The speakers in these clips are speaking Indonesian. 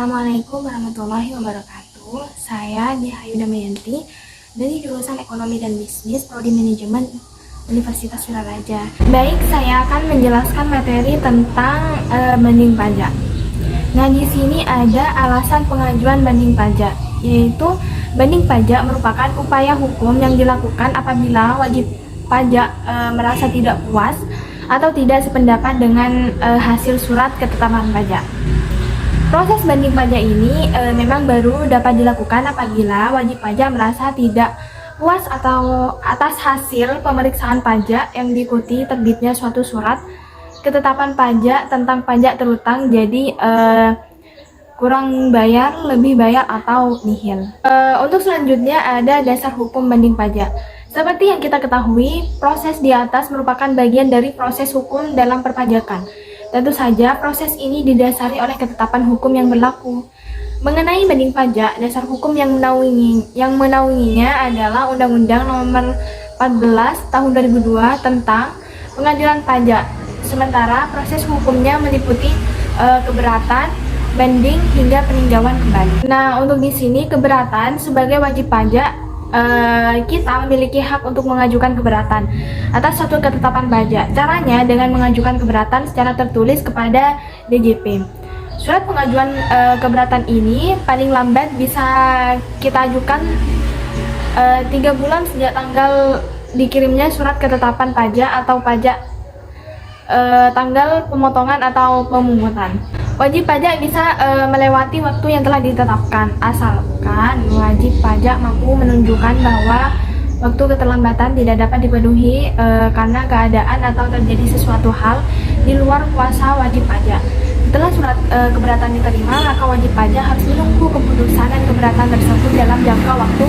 Assalamualaikum warahmatullahi wabarakatuh. Saya Dihayu Damayanti dari jurusan Ekonomi dan Bisnis Prodi Manajemen Universitas Surakarta. Baik, saya akan menjelaskan materi tentang banding pajak. Nah, di sini ada alasan pengajuan banding pajak, yaitu banding pajak merupakan upaya hukum yang dilakukan apabila wajib pajak merasa tidak puas atau tidak sependapat dengan hasil surat ketetapan pajak. Proses banding pajak ini memang baru dapat dilakukan apabila wajib pajak merasa tidak puas atau atas hasil pemeriksaan pajak yang diikuti terbitnya suatu surat ketetapan pajak tentang pajak terutang, jadi kurang bayar, lebih bayar, atau nihil. Untuk selanjutnya ada dasar hukum banding pajak. Seperti yang kita ketahui, proses di atas merupakan bagian dari proses hukum dalam perpajakan. Tentu saja proses ini didasari oleh ketetapan hukum yang berlaku. Mengenai banding pajak, dasar hukum yang menaunginya adalah Undang-Undang Nomor 14 Tahun 2002 tentang Pengadilan Pajak. Sementara proses hukumnya meliputi keberatan, banding, hingga peninjauan kembali. Nah, untuk di sini keberatan sebagai wajib pajak, kita memiliki hak untuk mengajukan keberatan atas suatu ketetapan pajak. Caranya dengan mengajukan keberatan secara tertulis kepada DJP. Surat pengajuan keberatan ini paling lambat bisa kita ajukan 3 bulan sejak tanggal dikirimnya surat ketetapan pajak atau pajak tanggal pemotongan atau pemungutan. Wajib pajak bisa melewati waktu yang telah ditetapkan, asalkan wajib pajak mampu menunjukkan bahwa waktu keterlambatan tidak dapat dipenuhi karena keadaan atau terjadi sesuatu hal di luar kuasa wajib pajak. Setelah surat keberatan diterima, maka wajib pajak harus menunggu keputusan dan keberatan tersebut dalam jangka waktu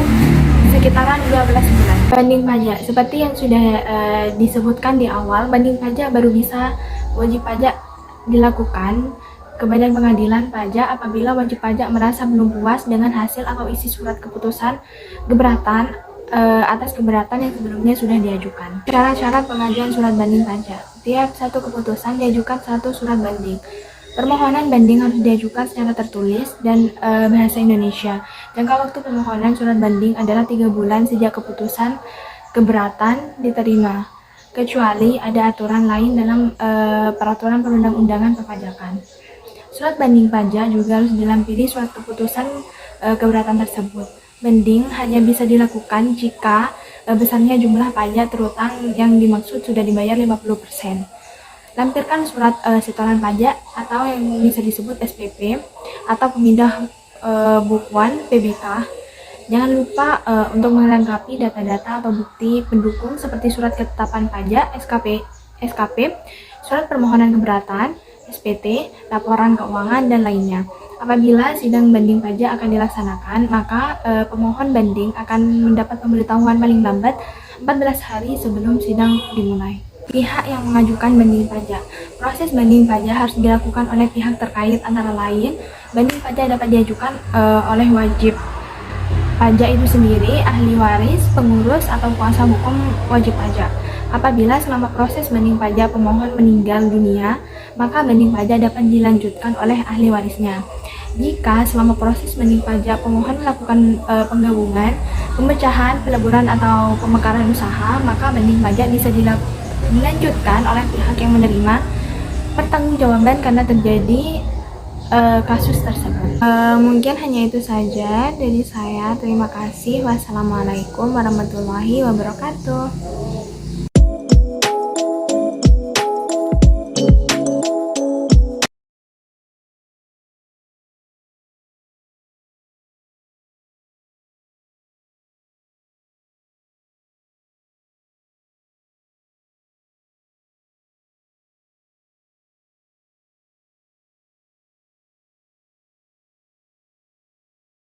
sekitaran 12 bulan. Banding pajak, seperti yang sudah disebutkan di awal, banding pajak baru bisa wajib pajak dilakukan ke Badan Pengadilan Pajak apabila wajib pajak merasa belum puas dengan hasil atau isi surat keputusan keberatan atas keberatan yang sebelumnya sudah diajukan. Syarat-syarat pengajuan surat banding pajak. Tiap satu keputusan diajukan satu surat banding. Permohonan banding harus diajukan secara tertulis dan bahasa Indonesia. Jangka waktu permohonan surat banding adalah 3 bulan sejak keputusan keberatan diterima, kecuali ada aturan lain dalam peraturan perundang-undangan perpajakan. Surat banding pajak juga harus dilampiri surat keputusan keberatan tersebut. Banding hanya bisa dilakukan jika besarnya jumlah pajak terutang yang dimaksud sudah dibayar 50%. Lampirkan surat setoran pajak atau yang bisa disebut SPP atau pemindah bukuan PBK. Jangan lupa untuk melengkapi data-data atau bukti pendukung seperti surat ketetapan pajak SKP, surat permohonan keberatan SPT, laporan keuangan, dan lainnya. Apabila sidang banding pajak akan dilaksanakan, maka pemohon banding akan mendapat pemberitahuan paling lambat 14 hari sebelum sidang dimulai. Pihak yang mengajukan banding pajak. Proses banding pajak harus dilakukan oleh pihak terkait, antara lain banding pajak dapat diajukan oleh wajib pajak itu sendiri, ahli waris, pengurus, atau kuasa hukum wajib pajak. Apabila selama proses banding pajak pemohon meninggal dunia, maka banding pajak dapat dilanjutkan oleh ahli warisnya. Jika selama proses banding pajak pemohon melakukan penggabungan, pemecahan, peleburan, atau pemekaran usaha, maka banding pajak bisa dilanjutkan oleh pihak yang menerima pertanggungjawaban karena terjadi kasus tersebut. Mungkin hanya itu saja dari saya. Terima kasih. Wassalamualaikum warahmatullahi wabarakatuh.